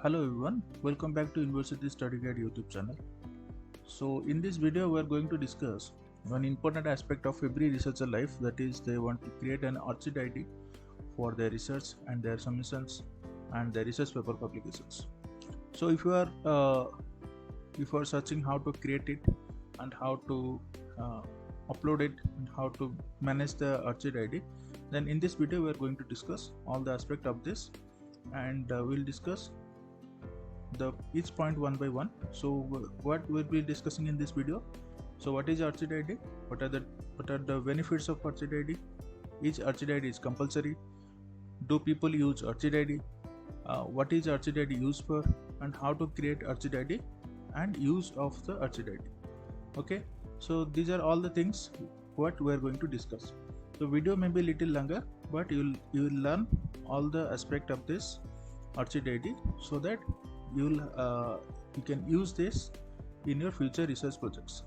Hello everyone, welcome back to University Study Guide YouTube channel. So in this video we are going to discuss one important aspect of every researcher life, that is they want to create an ORCiD ID for their research and their submissions and their research paper publications. So if you are searching how to create it and how to upload it and how to manage the ORCiD ID, then in this video we are going to discuss all the aspect of this, and we'll discuss each point one by one. So what we'll be discussing in this video: so what is ORCiD ID, what are the benefits of ORCiD ID, each ORCiD ID is compulsory, do people use ORCiD ID, what is ORCiD ID used for, and how to create ORCiD ID and use of the ORCiD ID. Okay, so these are all the things what we are going to discuss. The video may be a little longer, but you will learn all the aspect of this ORCiD ID so that you can use this in your future research projects.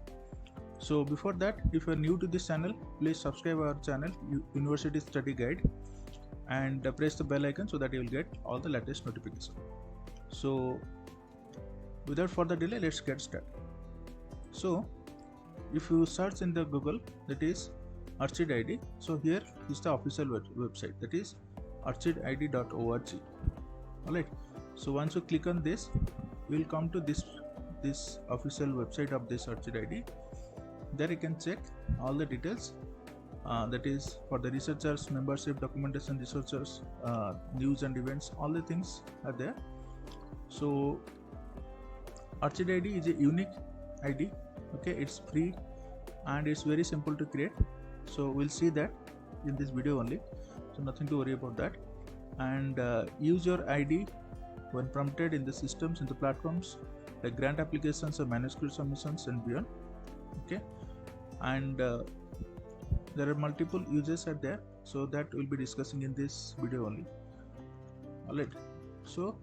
So before that, if you are new to this channel, please subscribe our channel University Study Guide and press the bell icon so that you will get all the latest notifications. So without further delay, let's get started. So if you search in the Google, that is ORCiD ID, so here is the official website, that is orcidid.org. Alright, so once you click on this, you will come to this official website of this ORCiD ID. There you can check all the details, that is for the researchers, membership, documentation, researchers, news and events, all the things are there. So ORCiD ID is a unique ID. Okay, it's free and it's very simple to create. So we'll see that in this video only, so nothing to worry about that. And use your ID when prompted in the systems, in the platforms like grant applications or manuscript submissions and beyond. Okay, and there are multiple uses are there, so that we'll be discussing in this video only. Alright, so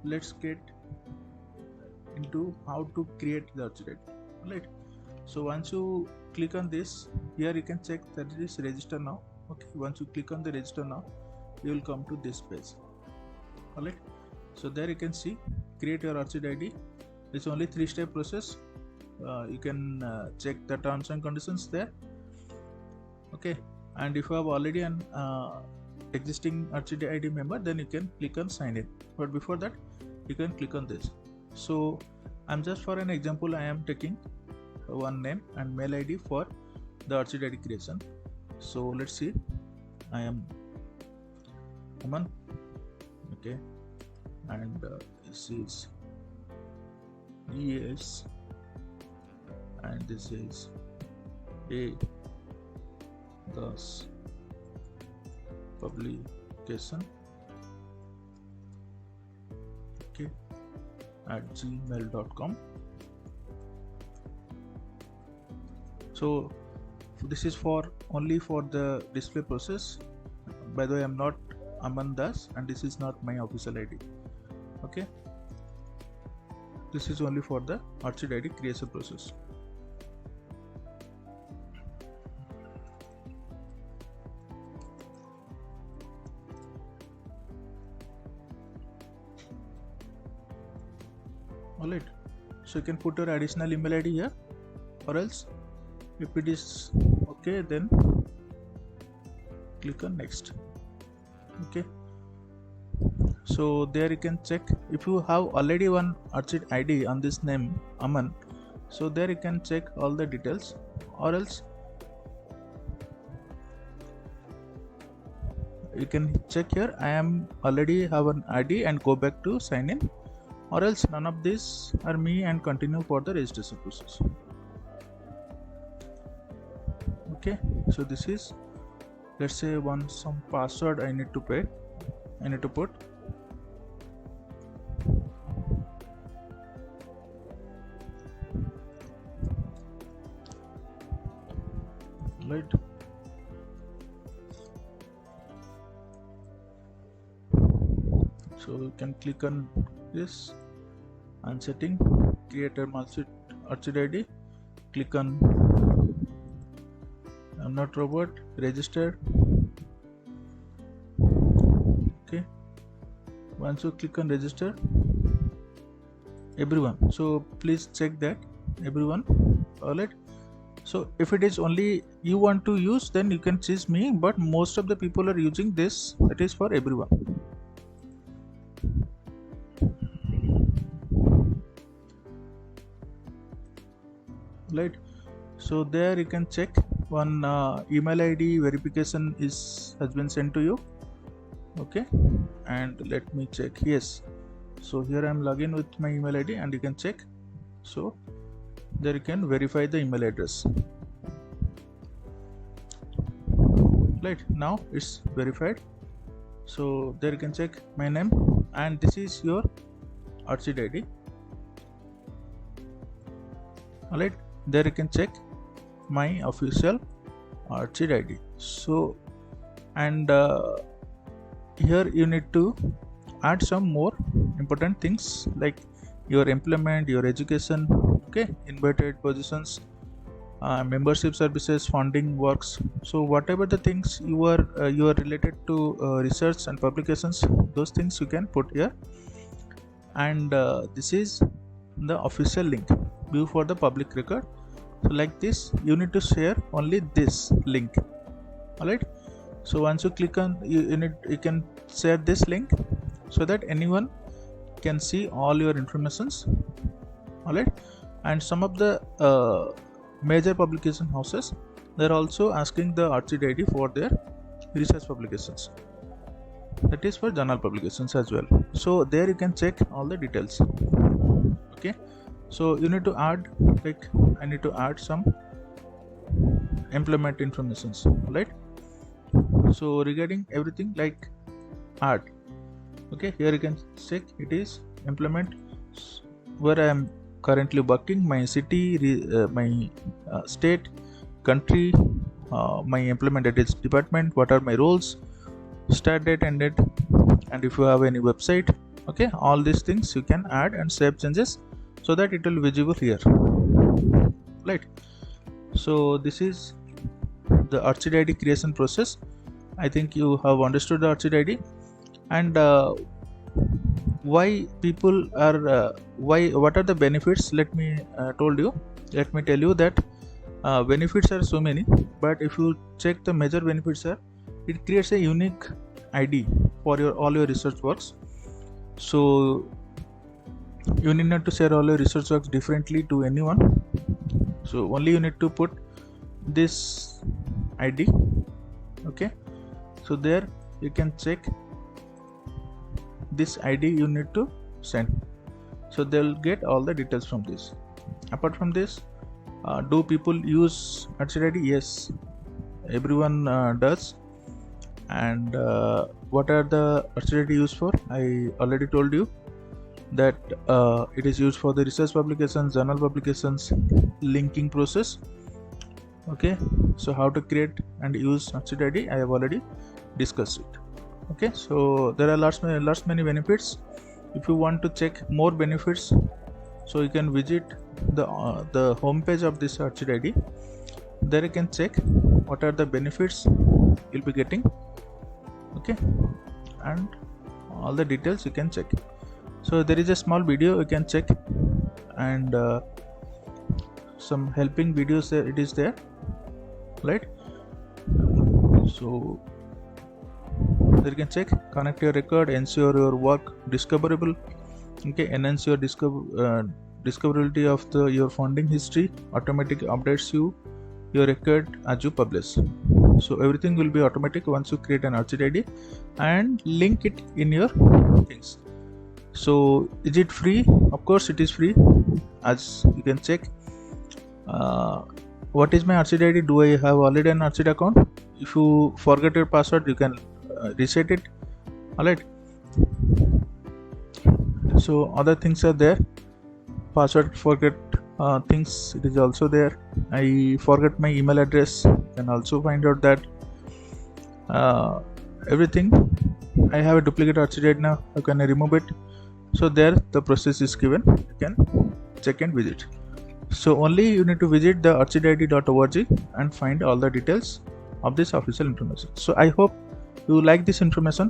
let's get into how to create the ORCiD ID. Alright, so once you click on this, here you can check that it is register now. Okay, once you click on the register now, you will come to this page. Alright, so there you can see create your ORCiD ID. It's only 3-step process. You can check the terms and conditions there. Okay, and if you have already an existing ORCiD ID member, then you can click on sign in. But before that, you can click on this. So I'm just for an example, I am taking one name and mail ID for the ORCiD ID creation. So let's see, I am Aman. Okay, and this is ES and this is A thus publication, okay, at gmail.com. So this is only for the display process. By the way, I'm not Aman Das and this is not my official ID. Okay, this is only for the ORCiD ID creation process. Alright, so you can put your additional email ID here, or else if it is okay, then click on next. Okay, so there you can check if you have already one ORCiD ID on this name Aman, so there you can check all the details, or else you can check here I am already have an ID and go back to sign in, or else none of these are me and continue for the registration process. Okay, so this is, let's say some password I need to put. Right, so you can click on this and setting, create a ORCiD ID, click on I'm not robot, register. Okay, Once you click on register, everyone, so please check that everyone. Alright, so if it is only you want to use, then you can choose me, but most of the people are using this. It is for everyone. Right, so there you can check one email ID verification has been sent to you. Okay, and let me check. Yes, so here I am logging with my email ID, and you can check. So there you can verify the email address. Right, now it's verified. So there you can check my name, and this is your ORCiD ID. Alright, there you can check my official ORCiD ID. So, and here you need to add some more important things like your employment, your education, okay, invited positions, membership services, funding works. So whatever the things you are related to research and publications, those things you can put here. And this is the official link, view for the public record. So like this, you need to share only this link. Alright, so once you click on, you can share this link so that anyone can see all your informations. Alright, and some of the major publication houses, they're also asking the ORCiD ID for their research publications. That is for journal publications as well. So there you can check all the details. Okay, so you need to add, like I need to add some employment informations, right? So regarding everything like add, okay, here you can check it is employment, where I am currently working, my city, my state, country, my employment details department, what are my roles, start date, end date, and if you have any website, okay, all these things you can add and save changes so that it will be visible here. Right, so this is the ORCiD ID creation process. I think you have understood the ORCiD ID, and why people are what are the benefits. Let me tell you that benefits are so many, but if you check the major benefits are, it creates a unique ID for all your research works. So you need not to share all your research works differently to anyone. So only you need to put this ID. Okay, so there you can check this ID you need to send. So they'll get all the details from this. Apart from this, do people use ORCiD ID? Yes, everyone does. And what are the ORCiD ID used for? I already told you that it is used for the research publications, journal publications, linking process. Okay, so how to create and use ORCiD ID, I have already discussed it. Okay, so there are lots many benefits. If you want to check more benefits, so you can visit the home page of this ORCiD ID. There you can check what are the benefits you'll be getting. Okay, and all the details you can check. So there is a small video you can check, and some helping videos there, it is there, right? So there you can check, connect your record, ensure your work discoverable, okay, enhance your discoverability of your funding history, automatic updates your record as you publish. So everything will be automatic once you create an ORCiD ID and link it in your things. So is it free? Of course it is free. As you can check, what is my ORCiD ID? Do I have already an ORCiD account? If you forget your password, you can reset it. Alright, so other things are there. Password forget things, it is also there. I forget my email address, you can also find out that. Everything, I have a duplicate ORCiD ID now, how can I remove it? So there the process is given, you can check and visit. So only you need to visit the orcid.org and find all the details of this official information. So I hope you like this information,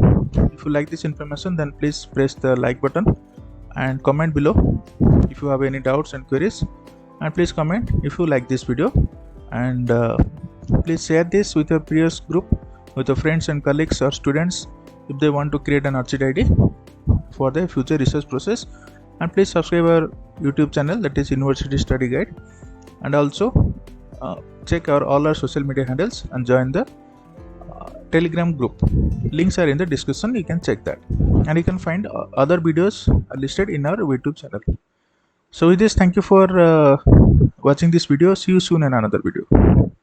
if you like this information, then please press the like button and comment below if you have any doubts and queries, and please comment if you like this video, and please share this with your peers group, with your friends and colleagues or students if they want to create an ORCiD ID for their future research process. And please subscribe our YouTube channel, that is University Study Guide, and also check all our social media handles and join the Telegram group. Links are in the description, you can check that, and you can find other videos listed in our YouTube channel. So with this, thank you for watching this video. See you soon in another video.